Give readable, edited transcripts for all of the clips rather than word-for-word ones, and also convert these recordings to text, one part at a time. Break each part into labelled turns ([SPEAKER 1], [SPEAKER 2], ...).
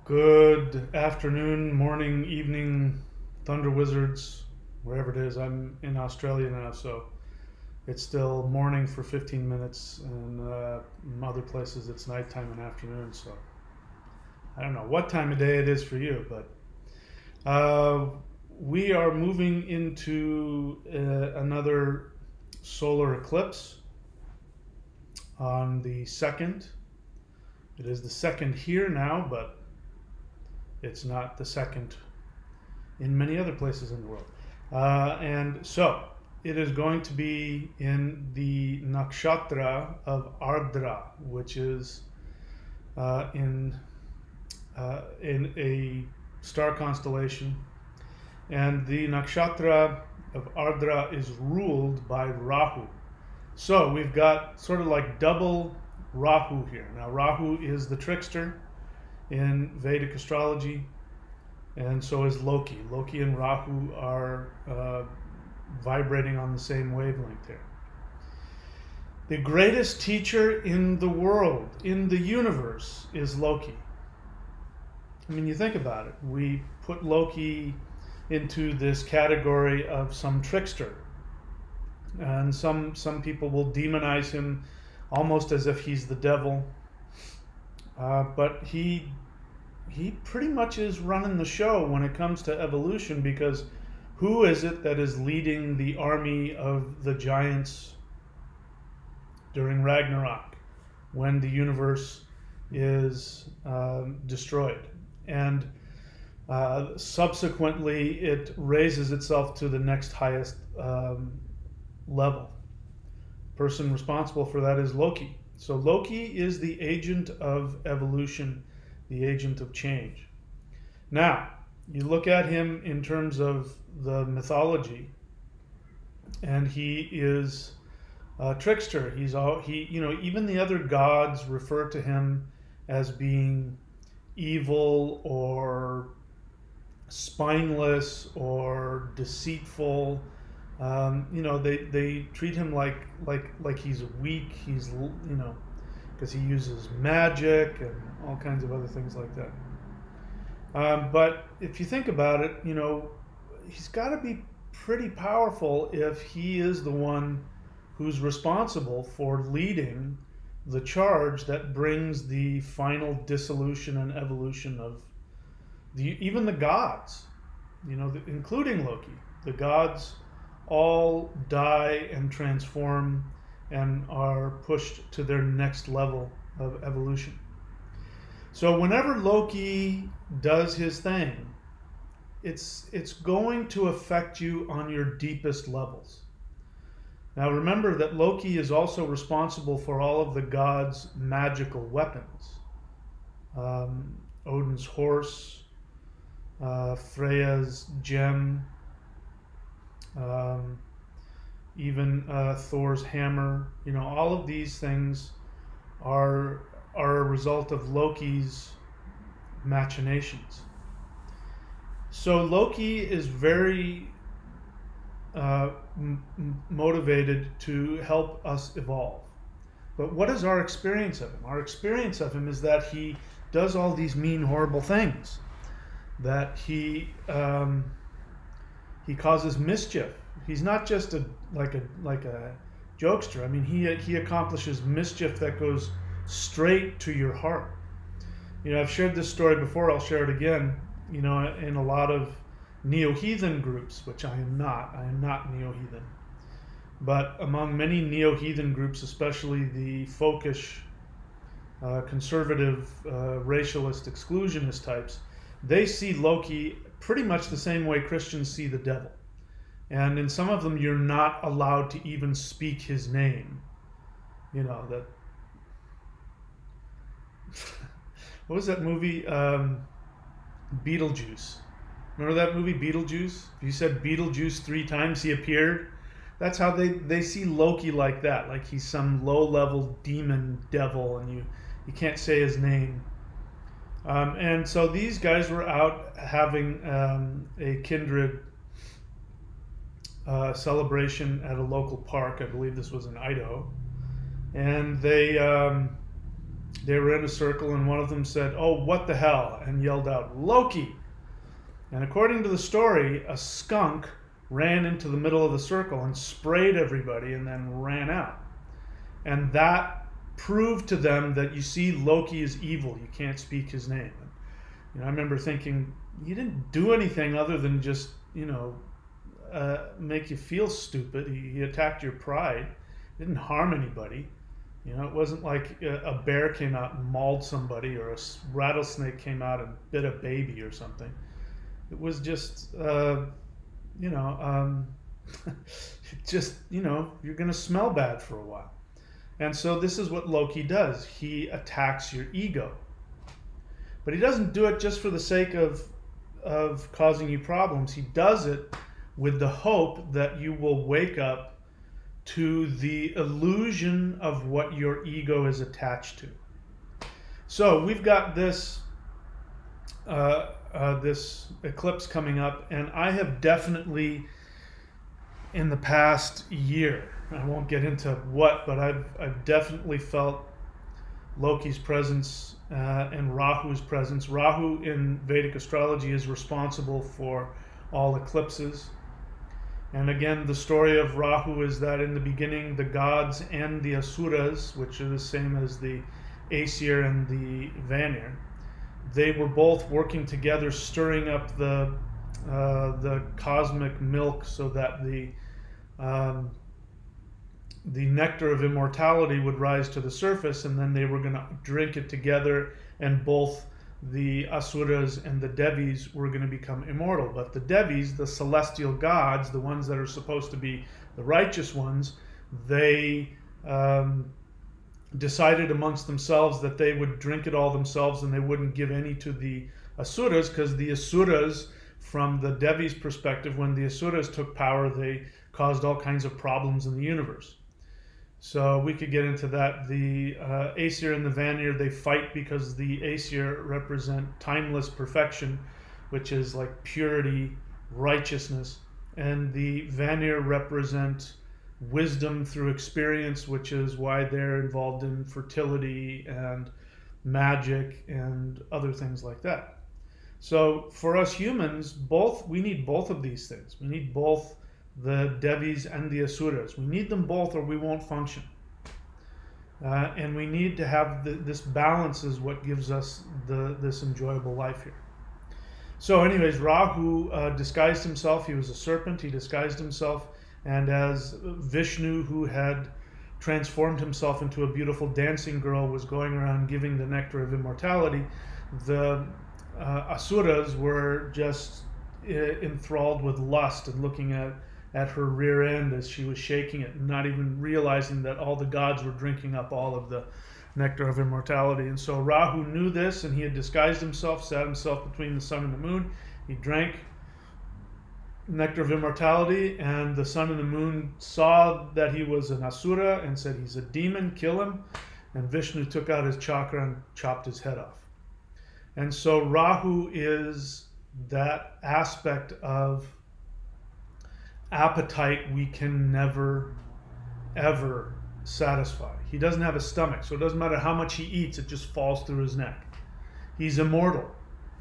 [SPEAKER 1] Good afternoon, morning, evening, Thunder Wizards, wherever it is. I'm in Australia now, so it's still morning for 15 minutes, and in other places it's nighttime and afternoon. So I don't know what time of day it is for you, but uh, we are moving into another solar eclipse on the 2nd. It is the second here now, but it's not the second in many other places in the world. And so it is going to be in the nakshatra of Ardra, which is in a star constellation. And the nakshatra of Ardra is ruled by Rahu. So we've got sort of like double Rahu here. Now, Rahu is the trickster in Vedic astrology, and so is Loki. Loki and Rahu are vibrating on the same wavelength here. The greatest teacher in the world, in the universe, is Loki. I mean, you think about it. We put Loki into this category of some trickster, and some people will demonize him almost as if he's the devil. But he pretty much is running the show when it comes to evolution, because who is it that is leading the army of the giants during Ragnarok, when the universe is destroyed? And subsequently it raises itself to the next highest level. Person responsible for that is Loki. So Loki is the agent of evolution, the agent of change. Now, you look at him in terms of the mythology, and he is a trickster. Even the other gods refer to him as being evil or spineless or deceitful. They treat him like he's weak. He's because he uses magic and all kinds of other things like that. But if you think about it, he's got to be pretty powerful if he is the one who's responsible for leading the charge that brings the final dissolution and evolution of even the gods, including Loki. The gods all die and transform and are pushed to their next level of evolution. So whenever Loki does his thing, it's going to affect you on your deepest levels. Now remember that Loki is also responsible for all of the gods' magical weapons. Odin's horse, Freya's gem, even Thor's hammer. All of these things are a result of Loki's machinations. So Loki is very motivated to help us evolve. But what is our experience of him? Our experience of him is that he does all these mean, horrible things. That he causes mischief. He's not just like a jokester. I mean, he accomplishes mischief that goes straight to your heart. I've shared this story before. I'll share it again. In a lot of neo-heathen groups, which I am not. I am not neo-heathen. But among many neo-heathen groups, especially the folkish, conservative, racialist, exclusionist types, they see Loki pretty much the same way Christians see the devil. And in some of them, you're not allowed to even speak his name. That... What was that movie? Beetlejuice. Remember that movie, Beetlejuice? If you said Beetlejuice 3 times, he appeared. That's how they see Loki, like that. Like he's some low-level demon devil, and you can't say his name. And so these guys were out having a kindred celebration at a local park. I believe this was in Idaho. And they They were in a circle, and one of them said, "Oh, what the hell," and yelled out, "Loki." And according to the story, a skunk ran into the middle of the circle and sprayed everybody and then ran out. And that proved to them that, you see, Loki is evil. You can't speak his name. And, I remember thinking, he didn't do anything other than just, make you feel stupid. He attacked your pride. Didn't harm anybody. It wasn't like a bear came out and mauled somebody, or a rattlesnake came out and bit a baby or something. It was just, just, you're going to smell bad for a while. And so this is what Loki does. He attacks your ego. But he doesn't do it just for the sake of causing you problems. He does it with the hope that you will wake up to the illusion of what your ego is attached to. So we've got this this eclipse coming up, and I have definitely, in the past year, I won't get into what, but I've definitely felt Loki's presence and Rahu's presence. Rahu in Vedic astrology is responsible for all eclipses. And again, the story of Rahu is that in the beginning, the gods and the Asuras, which are the same as the Aesir and the Vanir, they were both working together, stirring up the cosmic milk so that the nectar of immortality would rise to the surface, and then they were going to drink it together, and both the Asuras and the Devis were going to become immortal. But the Devis, the celestial gods, the ones that are supposed to be the righteous ones, they decided amongst themselves that they would drink it all themselves, and they wouldn't give any to the Asuras, because the Asuras, from the Devis' perspective, when the Asuras took power, they caused all kinds of problems in the universe. So we could get into that. The Aesir and the Vanir, they fight because the Aesir represent timeless perfection, which is like purity, righteousness, and the Vanir represent wisdom through experience, which is why they're involved in fertility and magic and other things like that. So for us humans, we need both of these things. We need both the Devis and the Asuras. We need them both, or we won't function. And we need to have this balance is what gives us this enjoyable life here. So anyways, Rahu disguised himself. He was a serpent. He disguised himself. And as Vishnu, who had transformed himself into a beautiful dancing girl, was going around giving the nectar of immortality, the Asuras were just enthralled with lust and looking at her rear end as she was shaking it, not even realizing that all the gods were drinking up all of the nectar of immortality. And so Rahu knew this, and he had disguised himself, sat himself between the sun and the moon. He drank nectar of immortality, and the sun and the moon saw that he was an Asura and said, "He's a demon, kill him." And Vishnu took out his chakra and chopped his head off. And so Rahu is that aspect of appetite we can never, ever satisfy. He doesn't have a stomach, so it doesn't matter how much he eats, it just falls through his neck. He's immortal,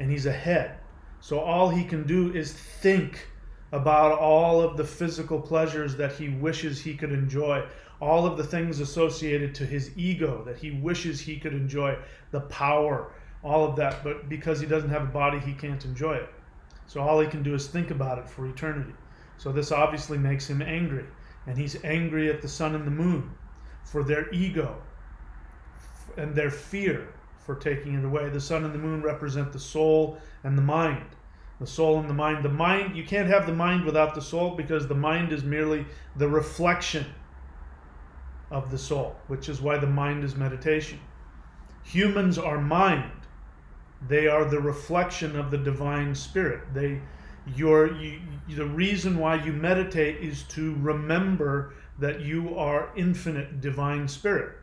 [SPEAKER 1] and he's a head. So all he can do is think about all of the physical pleasures that he wishes he could enjoy, all of the things associated to his ego that he wishes he could enjoy, the power, all of that. But because he doesn't have a body, he can't enjoy it. So all he can do is think about it for eternity. So this obviously makes him angry. And he's angry at the sun and the moon for their ego and their fear for taking it away. The sun and the moon represent the soul and the mind. The soul and the mind. The mind, you can't have the mind without the soul, because the mind is merely the reflection of the soul, which is why the mind is meditation. Humans are mind. They are the reflection of the divine spirit. The reason why you meditate is to remember that you are infinite divine spirit.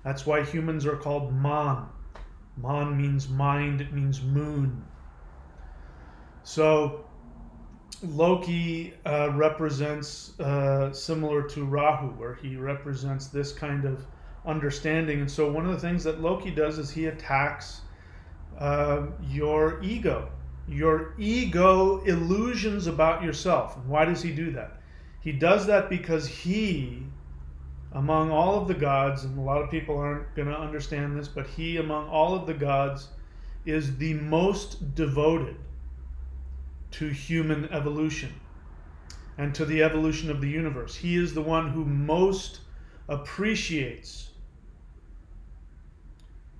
[SPEAKER 1] That's why humans are called Man. Man means mind, it means moon. So Loki represents, similar to Rahu, where he represents this kind of understanding. And so one of the things that Loki does is he attacks your ego illusions about yourself. And why does he do that? He does that because he, among all of the gods, and a lot of people aren't going to understand this, but he, among all of the gods, is the most devoted to human evolution and to the evolution of the universe. He is the one who most appreciates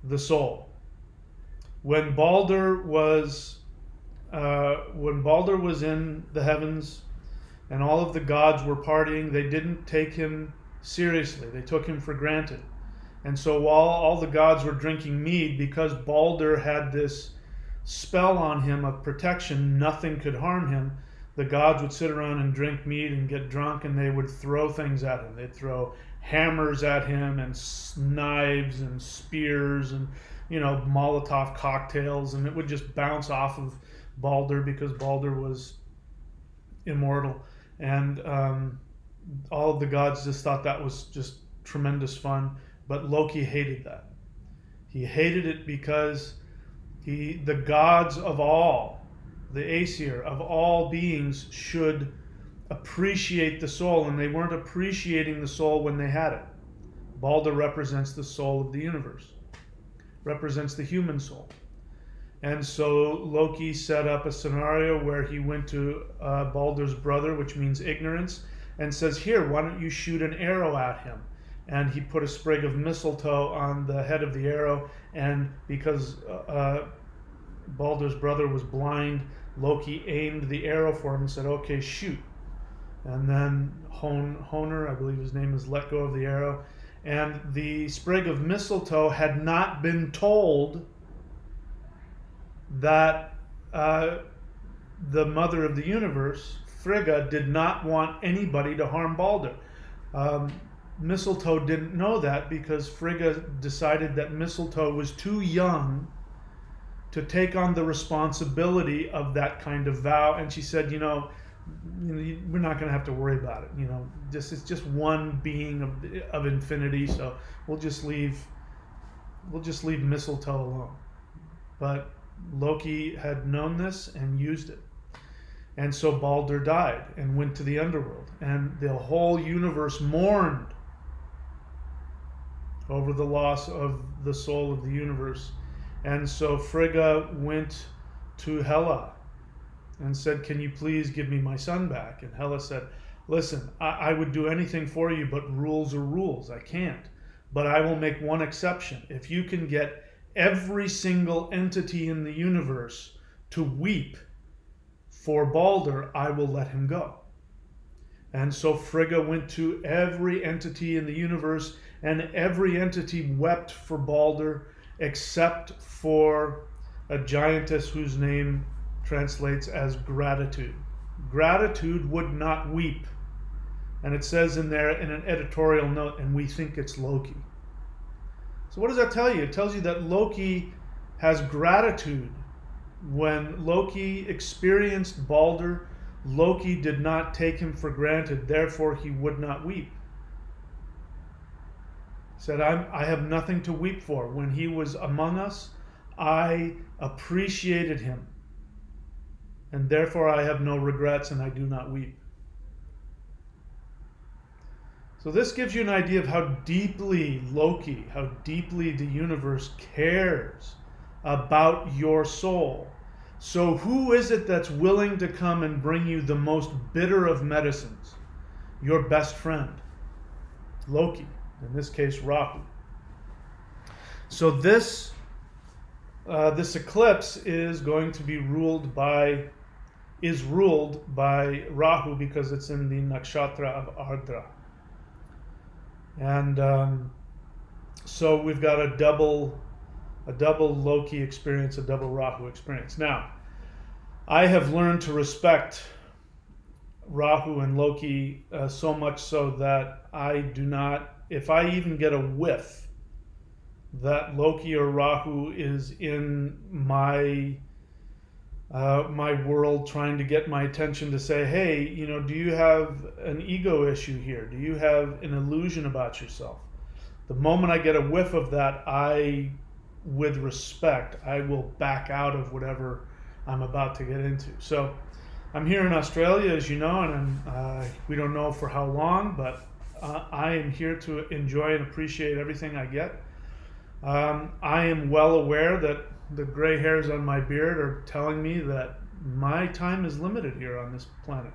[SPEAKER 1] the soul. When Balder was in the heavens and all of the gods were partying, they didn't take him seriously. They took him for granted. And so while all the gods were drinking mead, because Balder had this spell on him of protection, nothing could harm him, the gods would sit around and drink mead and get drunk, and they would throw things at him. They'd throw hammers at him and knives and spears and, Molotov cocktails, and it would just bounce off of Balder because Balder was immortal. And all of the gods just thought that was just tremendous fun. But Loki hated that. He hated it because the gods of all, the Aesir of all beings, should appreciate the soul, and they weren't appreciating the soul when they had it. Balder represents the soul of the universe, represents the human soul. And so Loki set up a scenario where he went to Balder's brother, which means ignorance, and says, here, why don't you shoot an arrow at him? And he put a sprig of mistletoe on the head of the arrow, and because Balder's brother was blind, Loki aimed the arrow for him and said, okay, shoot. And then Honer, I believe his name is, let go of the arrow. And the sprig of mistletoe had not been told that the mother of the universe, Frigga, did not want anybody to harm Balder. Mistletoe didn't know that because Frigga decided that Mistletoe was too young to take on the responsibility of that kind of vow, and she said, we're not going to have to worry about it. It's just one being of infinity, so we'll just leave Mistletoe alone. But Loki had known this and used it. And so Balder died and went to the underworld, and the whole universe mourned over the loss of the soul of the universe. And so Frigga went to Hela and said, can you please give me my son back? And Hela said, listen, I would do anything for you, but rules are rules. I can't. But I will make one exception. If you can get every single entity in the universe to weep for Balder, I will let him go. And so Frigga went to every entity in the universe, and every entity wept for Balder except for a giantess whose name translates as Gratitude. Gratitude would not weep. And it says in there in an editorial note, and we think it's Loki. So what does that tell you? It tells you that Loki has gratitude. When Loki experienced Balder, Loki did not take him for granted, therefore he would not weep. He said, I have nothing to weep for. When he was among us, I appreciated him, and therefore I have no regrets and I do not weep. So this gives you an idea of how deeply Loki, how deeply the universe cares about your soul. So who is it that's willing to come and bring you the most bitter of medicines? Your best friend, Loki, in this case Rahu. So this eclipse is going to be ruled by Rahu because it's in the nakshatra of Ardra. And so we've got a double Loki experience, a double Rahu experience. Now, I have learned to respect Rahu and Loki so much so that I do not, if I even get a whiff that Loki or Rahu is in my world trying to get my attention to say, hey, do you have an ego issue here? Do you have an illusion about yourself? The moment I get a whiff of that, with respect, I will back out of whatever I'm about to get into. So I'm here in Australia, as you know, and we don't know for how long, but I am here to enjoy and appreciate everything I get. I am well aware that the gray hairs on my beard are telling me that my time is limited here on this planet.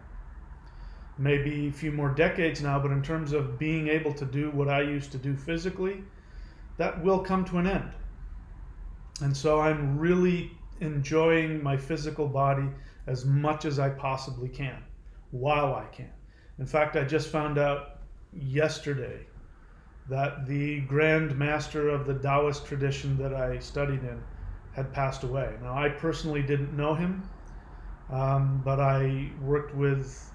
[SPEAKER 1] Maybe a few more decades now, but in terms of being able to do what I used to do physically, that will come to an end. And so I'm really enjoying my physical body as much as I possibly can, while I can. In fact, I just found out yesterday that the Grand Master of the Taoist tradition that I studied in had passed away. Now, I personally didn't know him, but I worked with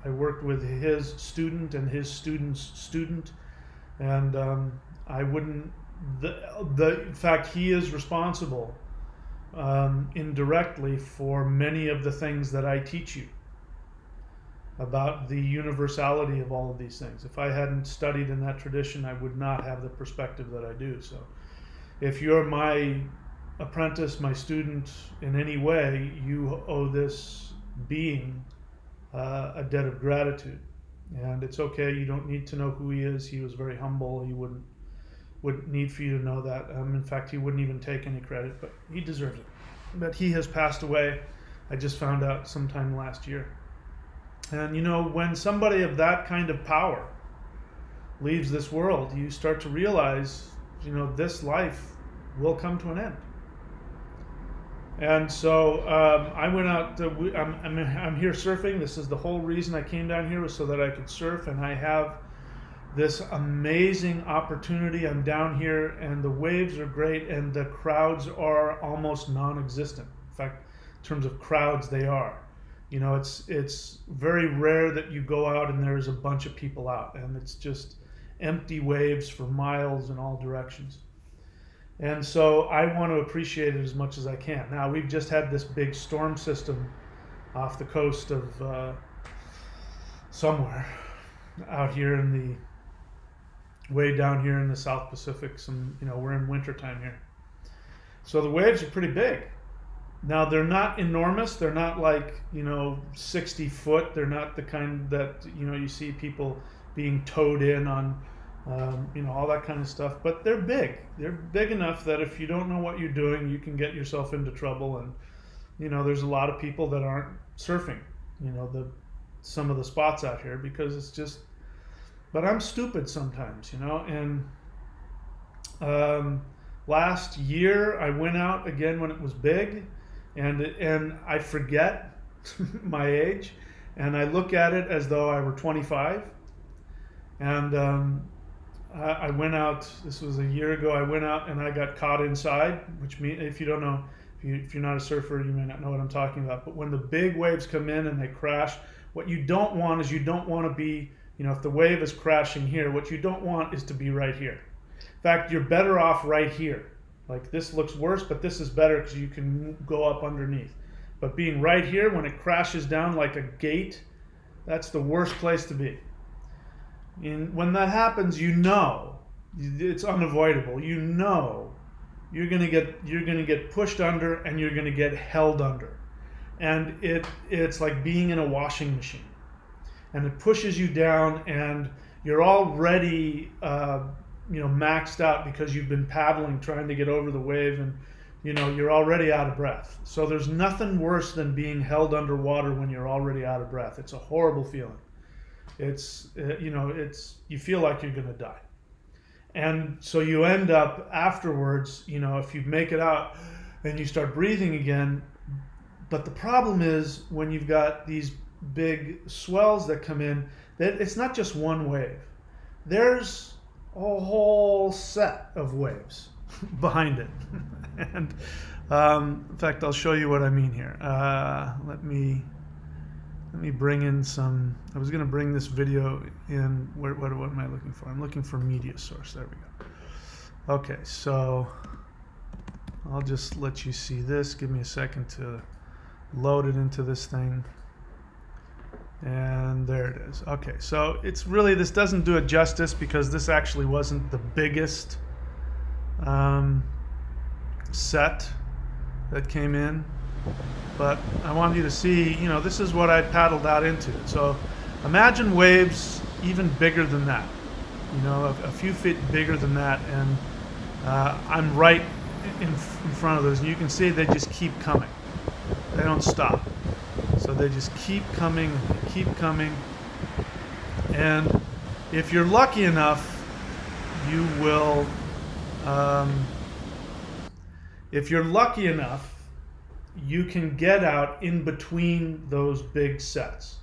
[SPEAKER 1] his student and his student's student, and I wouldn't. In fact, he is responsible indirectly for many of the things that I teach you about the universality of all of these things. If I hadn't studied in that tradition, I would not have the perspective that I do. So if you're my apprentice, my student in any way, you owe this being a debt of gratitude. And it's okay, you don't need to know who he is. He was very humble. He wouldn't need for you to know that. In fact, he wouldn't even take any credit, but he deserves it. But he has passed away. I just found out sometime last year. And you know, when somebody of that kind of power leaves this world, you start to realize, you know, this life will come to an end. And so I went out. I'm here surfing. This is the whole reason I came down here, was so that I could surf, and I have this amazing opportunity. I'm down here, and the waves are great, and the crowds are almost non-existent. In fact, in terms of crowds, they are. You know, it's very rare that you go out and there's a bunch of people out, and it's just empty waves for miles in all directions. And so I want to appreciate it as much as I can. Now, we've just had this big storm system off the coast of somewhere out here in the way down here in the South Pacific. You know, we're in wintertime here. So the waves are pretty big. Now, they're not enormous. They're not like, you know, 60 foot. They're not the kind that, you know, you see people being towed in on, you know, all that kind of stuff. But they're big. They're big enough that if you don't know what you're doing, you can get yourself into trouble. And, you know, there's a lot of people that aren't surfing, you know, some of the spots out here, because it's just, but I'm stupid sometimes, you know. And last year I went out again when it was big, and I forget my age, and I look at it as though I were 25. And I went out, this was a year ago, I went out and I got caught inside, which means, if you don't know, if you're not a surfer, you may not know what I'm talking about. But when the big waves come in and they crash, what you don't want is, you don't want to be, you know, if the wave is crashing here, what you don't want is to be right here. In fact, you're better off right here. Like, this looks worse, but this is better because you can go up underneath. But being right here, when it crashes down like a gate, that's the worst place to be. And when that happens, you know, it's unavoidable. You know, you're gonna get pushed under, and you're gonna get held under. And it's like being in a washing machine. And it pushes you down, and you're already you know, maxed out because you've been paddling trying to get over the wave, and you know, you're already out of breath. So there's nothing worse than being held underwater when you're already out of breath. It's a horrible feeling. It's you know, you feel like you're gonna die. And so you end up afterwards, you know, if you make it out and you start breathing again. But the problem is, when you've got these big swells that come in, that it's not just one wave. There's a whole set of waves behind it. And in fact, I'll show you what I mean here. Let me bring in some. I was going to bring this video in. What am I looking for? I'm looking for media source. There we go. Okay, so I'll just let you see this. Give me a second to load it into this thing. And there it is. Okay, so it's really, this doesn't do it justice because this actually wasn't the biggest set that came in. But I wanted you to see, you know, this is what I paddled out into. So imagine waves even bigger than that, you know, a few feet bigger than that. And I'm right in front of those. And you can see they just keep coming. They don't stop. So they just keep coming, keep coming. And if you're lucky enough, you will, if you're lucky enough, you can get out in between those big sets.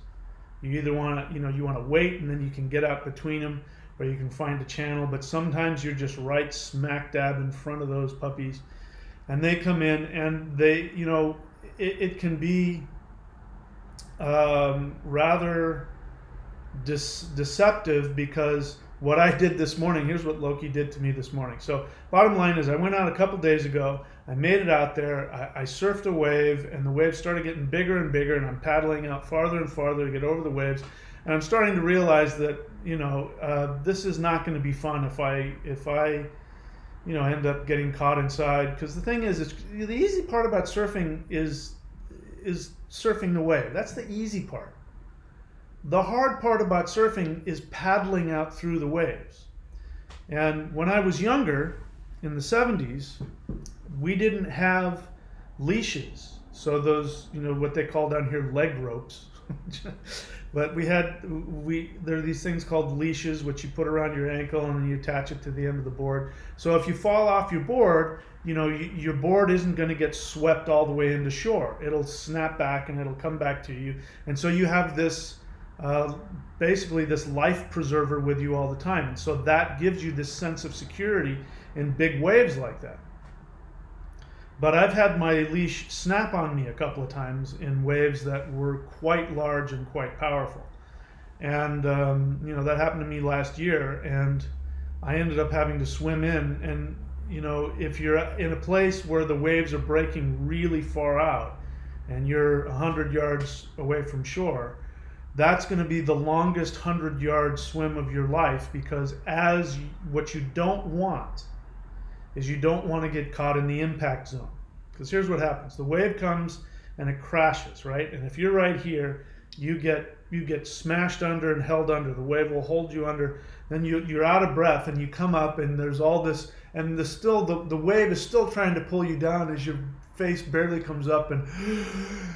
[SPEAKER 1] You either want to, you know, you want to wait and then you can get out between them, or you can find a channel, but sometimes you're just right smack dab in front of those puppies and they come in and they, you know, it can be rather deceptive, because what I did this morning, here's what Loki did to me this morning. So bottom line is I went out a couple days ago, I made it out there, I surfed a wave, and the waves started getting bigger and bigger, and I'm paddling out farther and farther to get over the waves, and I'm starting to realize that, you know, this is not going to be fun if I you know, end up getting caught inside. Because the thing is, the easy part about surfing is surfing the wave. That's the easy part. The hard part about surfing is paddling out through the waves. And when I was younger, in the 70s, we didn't have leashes. So those, you know, what they call down here leg ropes. But there are these things called leashes, which you put around your ankle and then you attach it to the end of the board. So if you fall off your board, you know, your board isn't going to get swept all the way into shore. It'll snap back and it'll come back to you. And so you have this, basically this life preserver with you all the time. And so that gives you this sense of security in big waves like that. But I've had my leash snap on me a couple of times in waves that were quite large and quite powerful. And, you know, that happened to me last year, and I ended up having to swim in. And, you know, if you're in a place where the waves are breaking really far out and you're 100 yards away from shore, that's going to be the longest 100-yard swim of your life, because what you don't want is you don't want to get caught in the impact zone. Because here's what happens. The wave comes and it crashes, right? And if you're right here, you get smashed under and held under. The wave will hold you under. Then you're out of breath and you come up and there's all this, and the wave is still trying to pull you down as your face barely comes up, and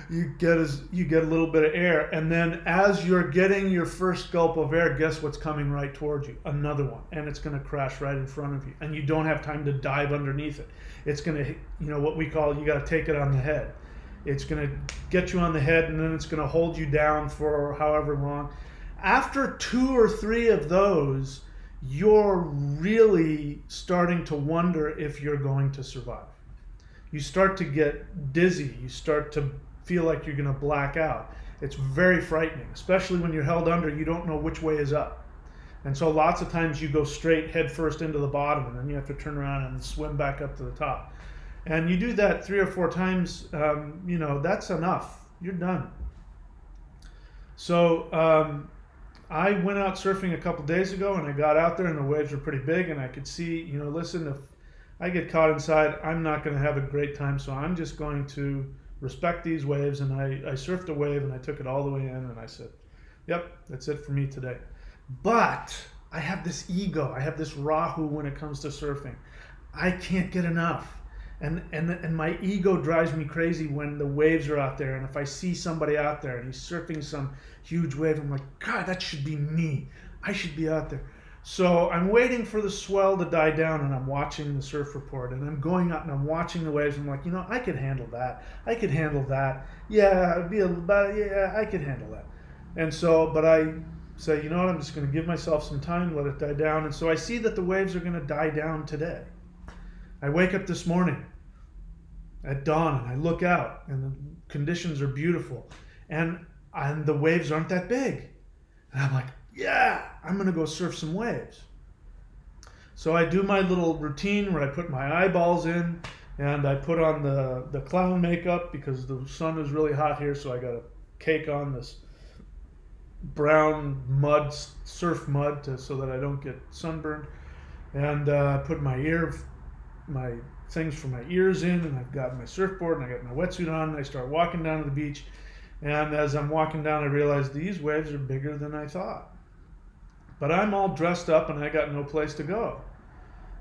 [SPEAKER 1] you get a little bit of air. And then as you're getting your first gulp of air, guess what's coming right towards you? Another one, and it's going to crash right in front of you, and you don't have time to dive underneath it. It's going to, you know, what we call, you got to take it on the head. It's going to get you on the head, and then it's going to hold you down for however long. After 2 or 3 of those, you're really starting to wonder if you're going to survive. You start to get dizzy. You start to feel like you're going to black out. It's very frightening, especially when you're held under. You don't know which way is up. And so lots of times you go straight head first into the bottom, and then you have to turn around and swim back up to the top. And you do that 3 or 4 times, you know, that's enough. You're done. So I went out surfing a couple days ago, and I got out there and the waves were pretty big, and I could see, you know, listen, if I get caught inside, I'm not going to have a great time, so I'm just going to respect these waves. And I surfed a wave and I took it all the way in, and I said, yep, that's it for me today. But I have this ego, I have this rahu when it comes to surfing. I can't get enough. And my ego drives me crazy when the waves are out there, and if I see somebody out there and he's surfing some huge wave, I'm like, God, that should be me. I should be out there. So I'm waiting for the swell to die down, and I'm watching the surf report, and I'm going out and I'm watching the waves. I'm like, you know, I could handle that. I could handle that. Yeah, yeah, I could handle that. And so, but I say, you know what, I'm just going to give myself some time, let it die down. And so I see that the waves are going to die down today. I wake up this morning at dawn and I look out, and the conditions are beautiful, and the waves aren't that big. And I'm like, yeah, I'm going to go surf some waves. So I do my little routine where I put my eyeballs in, and I put on the clown makeup because the sun is really hot here, so I got a cake on this brown mud, surf mud, so that I don't get sunburned. And put my things for my ears in, and I've got my surfboard, and I got my wetsuit on, and I start walking down to the beach. And as I'm walking down, I realize these waves are bigger than I thought. But I'm all dressed up, and I got no place to go.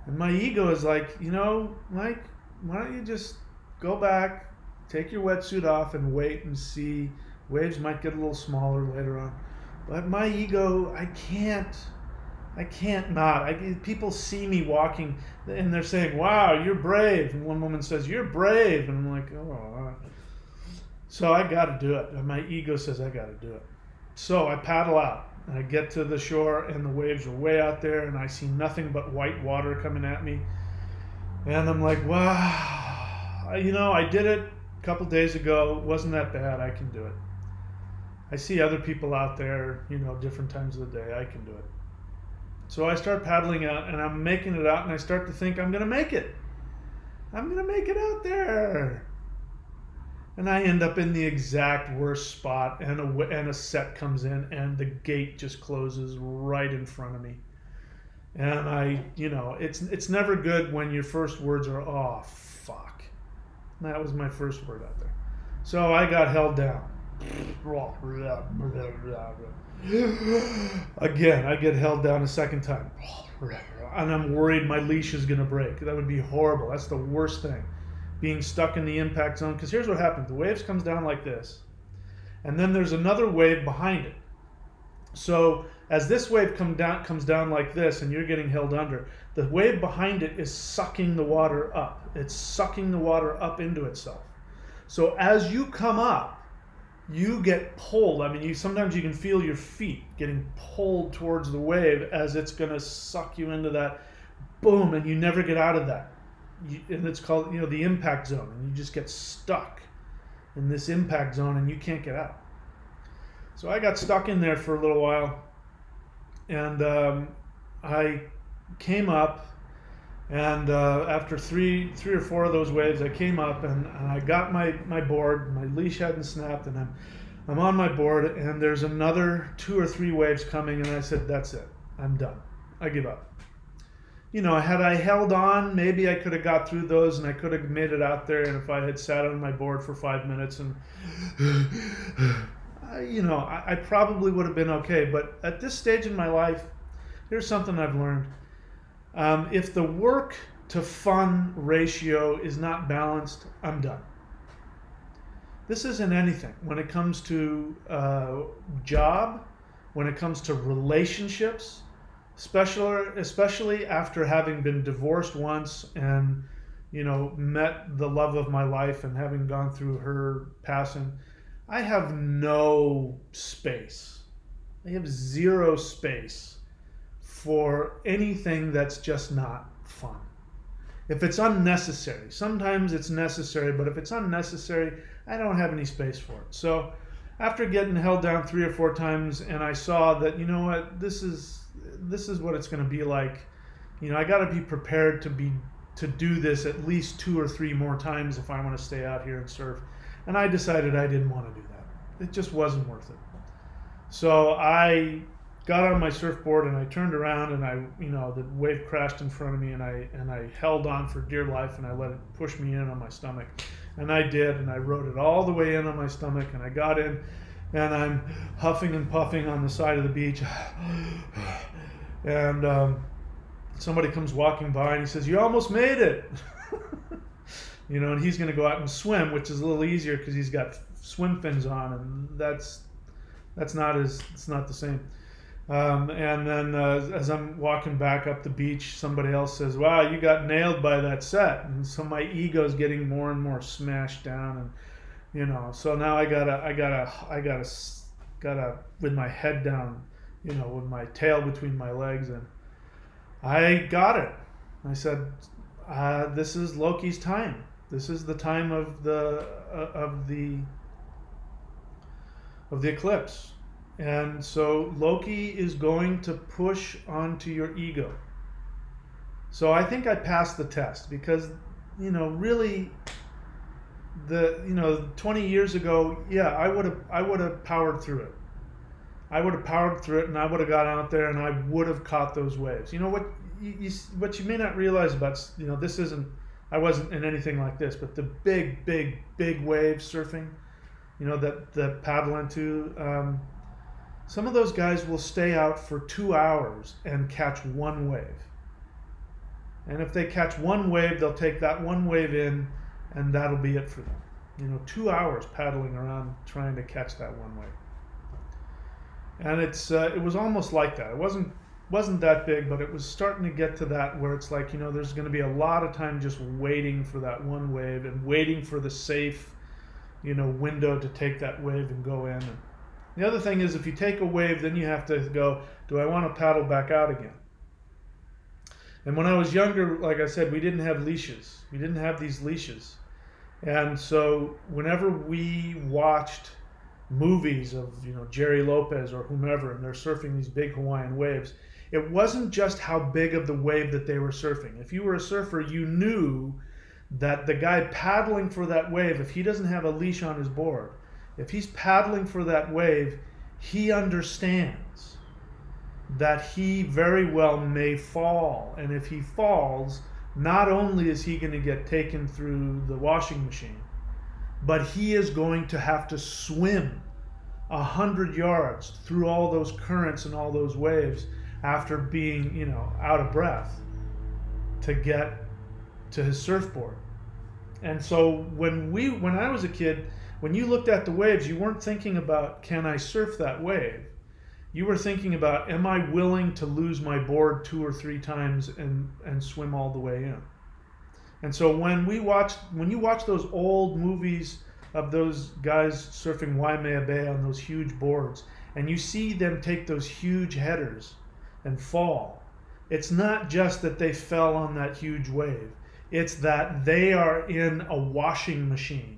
[SPEAKER 1] And my ego is like, Mike, why don't you just go back, take your wetsuit off, and wait and see. Waves might get a little smaller later on. But my ego, I can't not. People see me walking, and they're saying, wow, you're brave. And one woman says, you're brave. And I'm like, oh. So I got to do it. And my ego says I got to do it. So I paddle out. And I get to the shore, and the waves are way out there, and I see nothing but white water coming at me. And I'm like, wow, I did it a couple days ago. It wasn't that bad. I can do it. I see other people out there, different times of the day. I can do it. So I start paddling out, and I'm making it out, and I start to think I'm going to make it. I'm going to make it out there. And I end up in the exact worst spot, and a set comes in, and the gate just closes right in front of me. And it's never good when your first words are, oh, fuck. And that was my first word out there. So I got held down. Again, I get held down a second time. And I'm worried my leash is going to break. That would be horrible. That's the worst thing. Being stuck in the impact zone. Because here's what happens. The waves comes down like this. And then there's another wave behind it. So as this wave comes down like this, and you're getting held under, the wave behind it is sucking the water up. It's sucking the water up into itself. So as you come up, you get pulled. I mean, sometimes you can feel your feet getting pulled towards the wave as it's going to suck you into that boom, and you never get out of that. And it's called, the impact zone, and you just get stuck in this impact zone, and you can't get out. So I got stuck in there for a little while, and I came up, and after three or four of those waves, I came up, and I got my board. My leash hadn't snapped, and I'm on my board, and there's another 2 or 3 waves coming, and I said, that's it. I'm done. I give up. Had I held on, maybe I could have got through those, and I could have made it out there, and if I had sat on my board for 5 minutes and I probably would have been okay. But at this stage in my life, here's something I've learned. If the work to fun ratio is not balanced, I'm done. This isn't anything. When it comes to job, when it comes to relationships, especially after having been divorced once and, met the love of my life and having gone through her passing, I have no space. I have zero space for anything that's just not fun. If it's unnecessary, sometimes it's necessary, but if it's unnecessary, I don't have any space for it. So after getting held down 3 or 4 times, and I saw that, this is what it's going to be like. I got to be prepared to do this at least 2 or 3 more times if I want to stay out here and surf. And I decided I didn't want to do that. It just wasn't worth it. So I got on my surfboard, and I turned around, and the wave crashed in front of me, and I held on for dear life, and I let it push me in on my stomach. And I did, and I rode it all the way in on my stomach, and I got in, and I'm huffing and puffing on the side of the beach. And somebody comes walking by, and he says, "You almost made it." And he's going to go out and swim, which is a little easier because he's got swim fins on, and it's not the same. And then as I'm walking back up the beach, somebody else says, "Wow, you got nailed by that set." And so my ego's getting more and more smashed down, and so now I gotta with my head down, with my tail between my legs, and I got it. I said, "This is Loki's time. This is the time of the eclipse." And so Loki is going to push onto your ego. So I think I passed the test because, really, 20 years ago, yeah, I would have powered through it. I would have powered through it, and I would have got out there, and I would have caught those waves. You know what? What you may not realize about, this isn't. I wasn't in anything like this, but the big, big, big waves surfing, that paddle into. Some of those guys will stay out for 2 hours and catch one wave. And if they catch one wave, they'll take that one wave in, and that'll be it for them. 2 hours paddling around trying to catch that one wave. And it was almost like that. It wasn't that big, but it was starting to get to that where it's like, there's going to be a lot of time just waiting for that one wave and waiting for the safe, window to take that wave and go in. And the other thing is, if you take a wave, then you have to go, do I want to paddle back out again? And when I was younger, like I said, we didn't have leashes. We didn't have these leashes. And so whenever we watched movies of, Jerry Lopez or whomever, and they're surfing these big Hawaiian waves, it wasn't just how big of the wave that they were surfing. If you were a surfer, you knew that the guy paddling for that wave, if he doesn't have a leash on his board, if he's paddling for that wave, he understands that he very well may fall. And if he falls, not only is he going to get taken through the washing machine, but he is going to have to swim 100 yards through all those currents and all those waves after being, out of breath to get to his surfboard. And so when I was a kid, when you looked at the waves, you weren't thinking about, can I surf that wave? You were thinking about, am I willing to lose my board 2 or 3 times and swim all the way in? And so when you watch those old movies of those guys surfing Waimea Bay on those huge boards, and you see them take those huge headers and fall, it's not just that they fell on that huge wave. It's that they are in a washing machine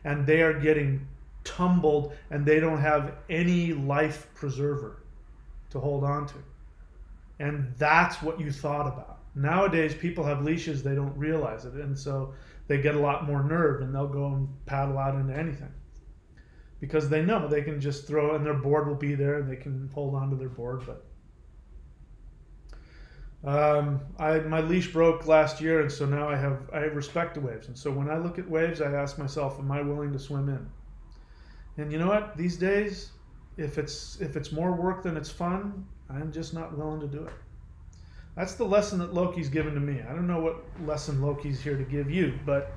[SPEAKER 1] and they are getting tumbled and they don't have any life preserver to hold on to. And that's what you thought about. Nowadays, people have leashes, they don't realize it, and so they get a lot more nerve and they'll go and paddle out into anything because they know they can just throw, and their board will be there and they can hold on to their board. But my leash broke last year, and so now I have respect to waves. And so when I look at waves, I ask myself, am I willing to swim in? And you know what? These days, if it's more work than it's fun, I'm just not willing to do it. That's the lesson that Loki's given to me. I don't know what lesson Loki's here to give you, but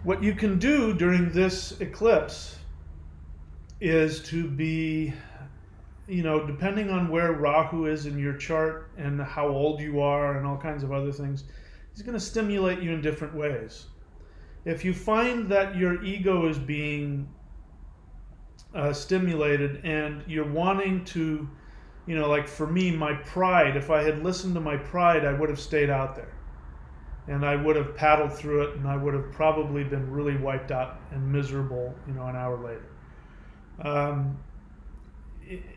[SPEAKER 1] what you can do during this eclipse is to be, depending on where Rahu is in your chart and how old you are and all kinds of other things, he's going to stimulate you in different ways. If you find that your ego is being stimulated and you're wanting to, like for me, my pride, if I had listened to my pride, I would have stayed out there and I would have paddled through it, and I would have probably been really wiped out and miserable, an hour later.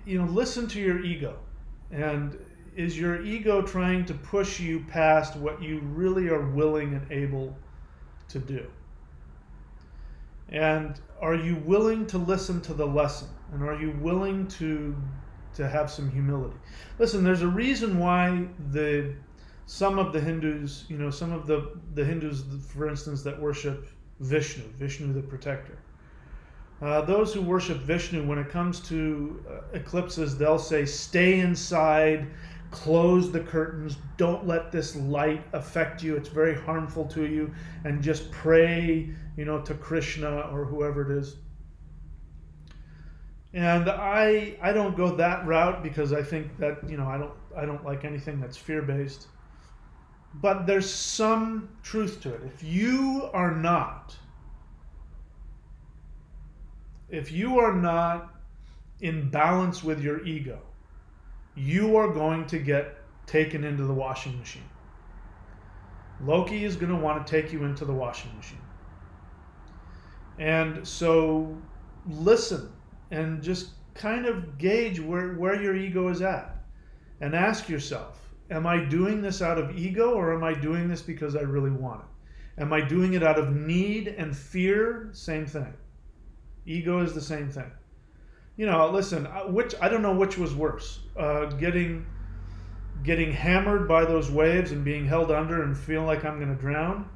[SPEAKER 1] Listen to your ego. And is your ego trying to push you past what you really are willing and able to do? And are you willing to listen to the lesson? And are you willing to have some humility? Listen, there's a reason why some of the Hindus, some of the Hindus, for instance, that worship Vishnu the protector. Those who worship Vishnu, when it comes to eclipses, they'll say, stay inside, close the curtains, don't let this light affect you, it's very harmful to you, and just pray, to Krishna or whoever it is. And I don't go that route because I think that, I don't like anything that's fear-based. But there's some truth to it. If you are not in balance with your ego, you are going to get taken into the washing machine. Loki is going to want to take you into the washing machine. And so listen and just kind of gauge where your ego is at. And ask yourself, am I doing this out of ego, or am I doing this because I really want it? Am I doing it out of need and fear? Same thing. Ego is the same thing. you know, listen, which I don't know which was worse, getting hammered by those waves and being held under and feeling like I'm going to drown,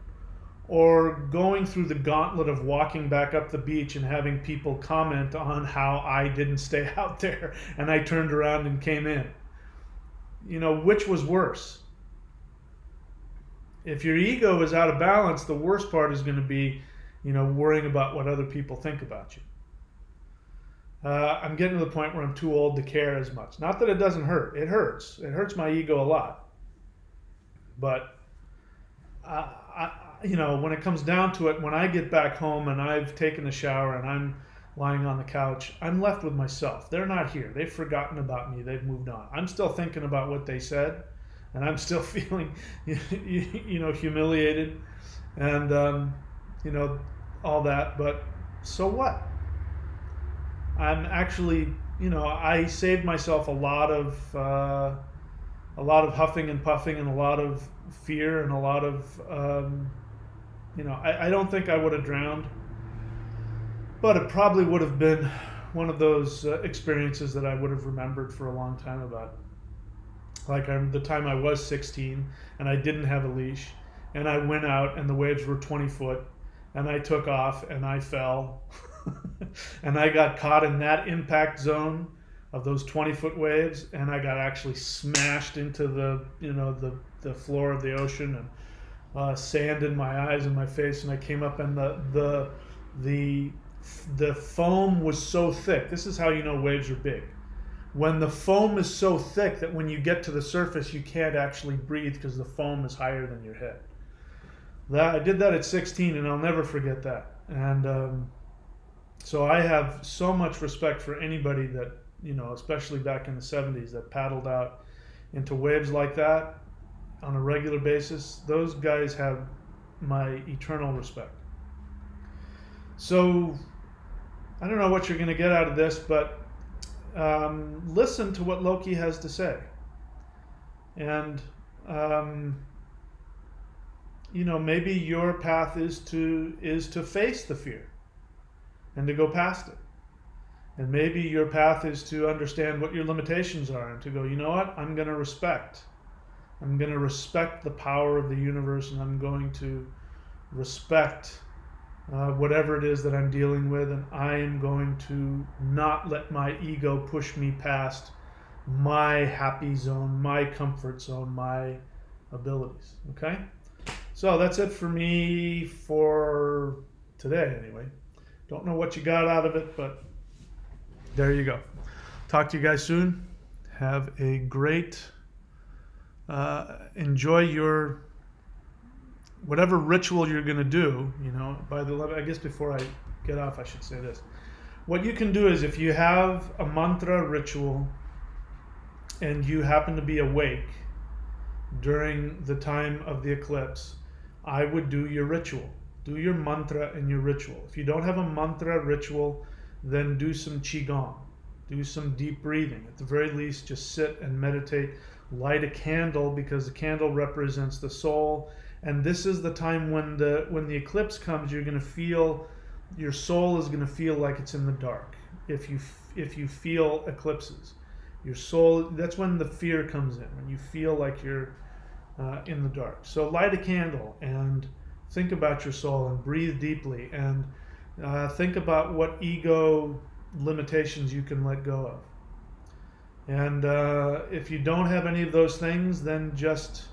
[SPEAKER 1] or going through the gauntlet of walking back up the beach and having people comment on how I didn't stay out there and I turned around and came in. You know, which was worse? If your ego is out of balance, the worst part is going to be, you know, worrying about what other people think about you. I'm getting to the point where I'm too old to care as much. Not that it doesn't hurt. It hurts. It hurts my ego a lot. But, you know, when it comes down to it, when I get back home and I've taken a shower and I'm lying on the couch, I'm left with myself. They're not here. They've forgotten about me. They've moved on. I'm still thinking about what they said, and I'm still feeling, you know, humiliated and, you know, all that. But so what? I'm actually, you know, I saved myself a lot of huffing and puffing and a lot of fear and a lot of, you know, I don't think I would have drowned, but it probably would have been one of those experiences that I would have remembered for a long time about. Like the time I was 16 and I didn't have a leash and I went out and the waves were 20 foot and I took off and I fell and I got caught in that impact zone of those 20-foot waves, and I got actually smashed into the, you know, the floor of the ocean, and sand in my eyes and my face, and I came up, and the foam was so thick. This is how you know waves are big. When the foam is so thick that when you get to the surface you can't actually breathe because the foam is higher than your head. I did that at 16, and I'll never forget that. And so I have so much respect for anybody that, you know, especially back in the 70s, that paddled out into waves like that on a regular basis. Those guys have my eternal respect. So I don't know what you're going to get out of this, but listen to what Loki has to say. And, you know, maybe your path is to face the fear and to go past it. And maybe your path is to understand what your limitations are and to go, you know what, I'm going to respect the power of the universe, and I'm going to respect whatever it is that I'm dealing with, and I am going to not let my ego push me past my happy zone, my comfort zone, my abilities. Okay? So that's it for me for today anyway. Don't know what you got out of it, but there you go. Talk to you guys soon. Have a great, enjoy your, whatever ritual you're going to do, you know. By the way, I guess before I get off, I should say this. What you can do is, if you have a mantra ritual and you happen to be awake during the time of the eclipse, I would do your ritual. Do your mantra and your ritual. If you don't have a mantra ritual, then do some qigong. Do some deep breathing. At the very least, just sit and meditate. Light a candle, because the candle represents the soul. And this is the time when the eclipse comes, you're going to feel, your soul is going to feel like it's in the dark. If you feel eclipses, your soul, that's when the fear comes in, when you feel like you're in the dark. So light a candle and think about your soul and breathe deeply, and think about what ego limitations you can let go of. And if you don't have any of those things, then just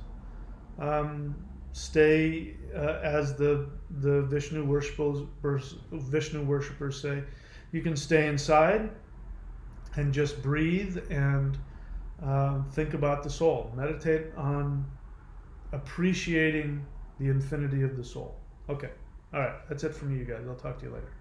[SPEAKER 1] stay, as the Vishnu worshippers say, you can stay inside and just breathe and think about the soul. Meditate on appreciating the infinity of the soul. Okay. All right. That's it from you guys. I'll talk to you later.